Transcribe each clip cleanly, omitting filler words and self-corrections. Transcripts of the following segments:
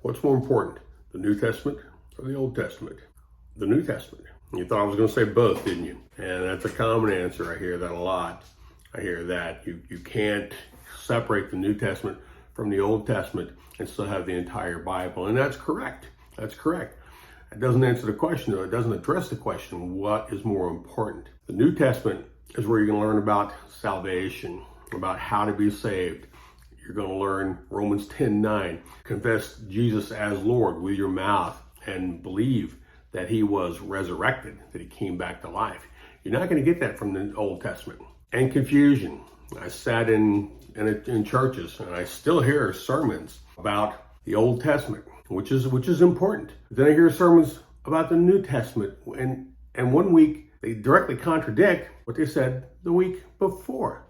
What's more important, the New Testament or the Old Testament? The New Testament. You thought I was going to say both, didn't you? And that's a common answer. I hear that a lot. I hear that you can't separate the New Testament from the Old Testament and still have the entire Bible. And that's correct. That's correct. It doesn't answer the question, though. It doesn't address the question, what is more important? The New Testament is where you're going to learn about salvation, about how to be saved. You're going to learn Romans 10:9. Confess Jesus as Lord with your mouth and believe that he was resurrected, that he came back to life. You're not going to get that from the Old Testament. And confusion. I sat in churches and I still hear sermons about the Old Testament, which is important. Then I hear sermons about the New Testament, and one week they directly contradict what they said the week before.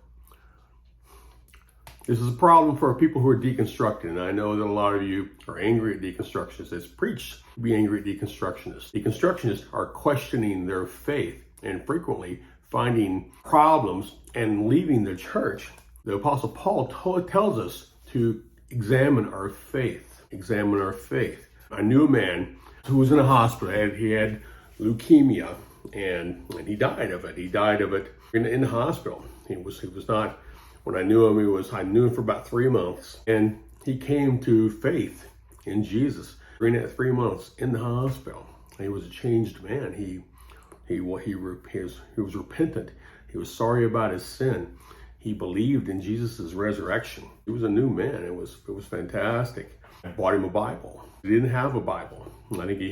This is a problem for people who are deconstructed, and I know that a lot of you are angry at deconstructionists. It's preached to be angry at deconstructionists. Deconstructionists are questioning their faith and frequently finding problems and leaving the church. The Apostle Paul tells us to examine our faith. Examine our faith. I knew a man who was in a hospital. He had leukemia, and he died of it. He died of it in the hospital. He was not. When I knew him, I knew him for about 3 months, and he came to faith in Jesus during that 3 months in the hospital. He was a changed man. He was repentant. He was sorry about his sin. He believed in Jesus' resurrection. He was a new man. It was fantastic. I bought him a Bible. He didn't have a Bible. I think he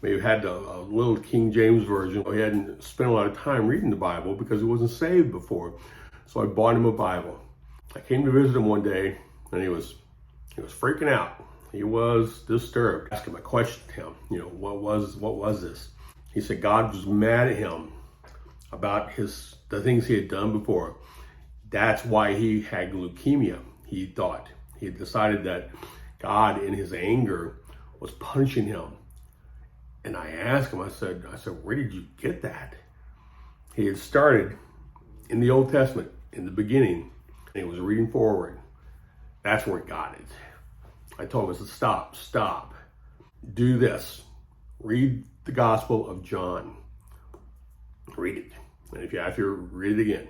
maybe had a little King James version. He hadn't spent a lot of time reading the Bible because he wasn't saved before. So I bought him a Bible. I came to visit him one day, and he was freaking out. He was disturbed. I asked him, I questioned him, what was this? He said God was mad at him about the things he had done before. That's why he had leukemia. He thought. He had decided that God, in his anger, was punishing him. And I asked him, I said, where did you get that? He had started in the Old Testament, in the beginning, and he was reading forward. That's where he got it. I told him, I said, stop. Do this. Read the Gospel of John. Read it. And if you have to, read it again.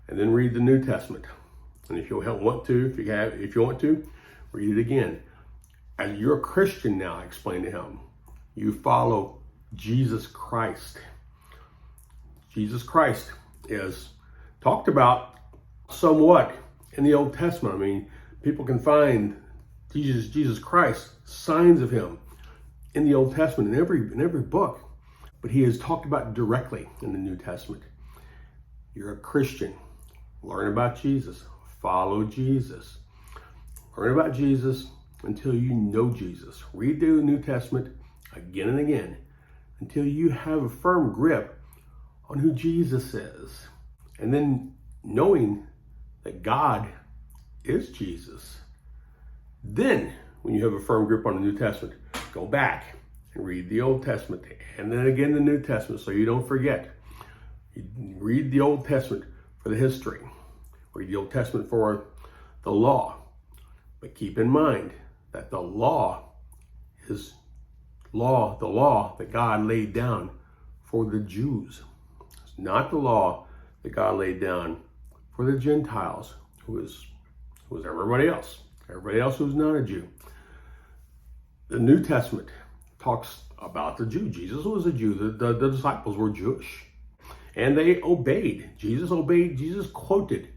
And then read the New Testament. And if you want to, read it again. As you're a Christian now, I explained to him, you follow Jesus Christ. Jesus Christ is talked about somewhat in the Old Testament. I mean, people can find Jesus Christ, signs of him in the Old Testament, in every book. But he is talked about directly in the New Testament. You're a Christian. Learn about Jesus. Follow Jesus. Learn about Jesus until you know Jesus. Read the New Testament again and again until you have a firm grip on who Jesus is. And then knowing that God is Jesus. Then, when you have a firm grip on the New Testament, go back and read the Old Testament and then again the New Testament so you don't forget. You read the Old Testament for the history. Read the Old Testament for the law. But keep in mind that the law is the law that God laid down for the Jews. It's not the law that God laid down for the Gentiles, who is everybody else who's not a Jew. The New Testament talks about the Jew. Jesus was a Jew. The disciples were Jewish. And they obeyed. Jesus quoted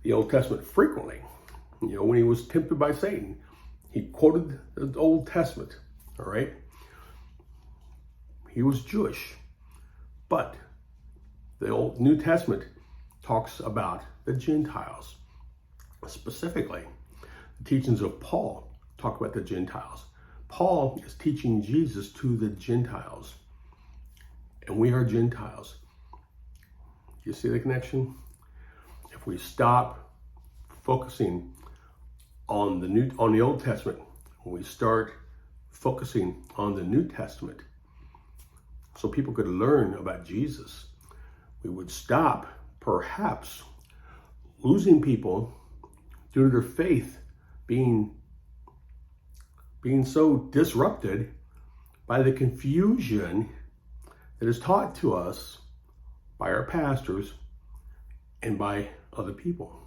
the Old Testament frequently. When he was tempted by Satan, he quoted the Old Testament. All right? He was Jewish. But the New Testament talks about the Gentiles. Specifically, the teachings of Paul talk about the Gentiles. Paul is teaching Jesus to the Gentiles. And we are Gentiles. You see the connection? If we stop focusing on the Old Testament, when we start focusing on the New Testament, so people could learn about Jesus, we would stop perhaps losing people due to their faith being being so disrupted by the confusion that is taught to us by our pastors and by other people.